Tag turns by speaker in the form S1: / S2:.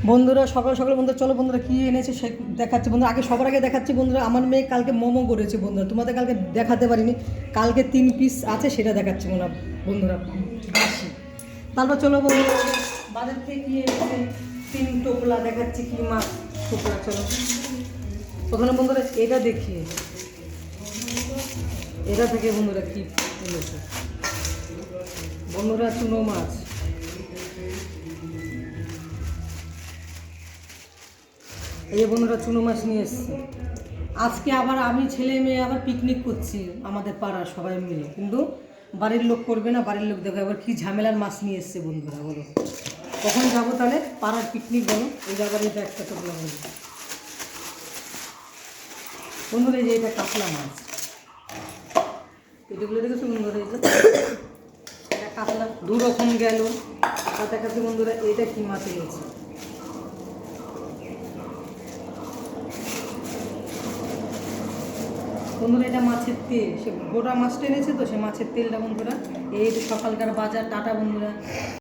S1: বন্ধুরা সকাল সকাল বন্ধুরা চলো বন্ধুরা কী এনেছে সে দেখাচ্ছে বন্ধুরা। আগে সবার আগে দেখাচ্ছি বন্ধুরা, আমার মেয়ে কালকে মোমো করেছে বন্ধুরা, তোমাদের কালকে দেখাতে পারিনি। কালকে 3 পিস আছে সেটা দেখাচ্ছি বন্ধুরা বাসি। তারপর চলো বন্ধুরা বাজার থেকে কী এনেছে 3 টোপলা দেখাচ্ছি, কি মাছ টোপলা। চলো প্রথমে বন্ধুরা এটা দেখিয়ে, এটা থেকে বন্ধুরা কী এনেছে বন্ধুরা, চুনো মাছ। এই বন্ধুরা চুনো মাছ নিয়ে এসছে। আজকে আবার আমি ছেলে মেয়ে আবার পিকনিক করছি আমাদের পাড়ার সবাই মিলে, কিন্তু বাড়ির লোক করবে না, বাড়ির লোক দেখো আবার কী ঝামেলার মাছ নিয়ে এসছে বন্ধুরা। বলো কখন যাবো তাহলে পাড়ার পিকনিক? বলো এই আবার এটা একটা টোপলা বন্ধুরা, এই যে এটা কাতলা মাছ, এগুলো দেখেছো বন্ধুরা? এই যে এটা কাতলা 2 রকম গেল। কাছাকাছি বন্ধুরা এটা কি মাছ এনেছে বন্ধুরা? এটা মাছের তেল, সে গোটা মাছটা এনেছে তো, সে মাছের তেলটা বন্ধুরা। এই সকালকার বাজার টাটা বন্ধুরা।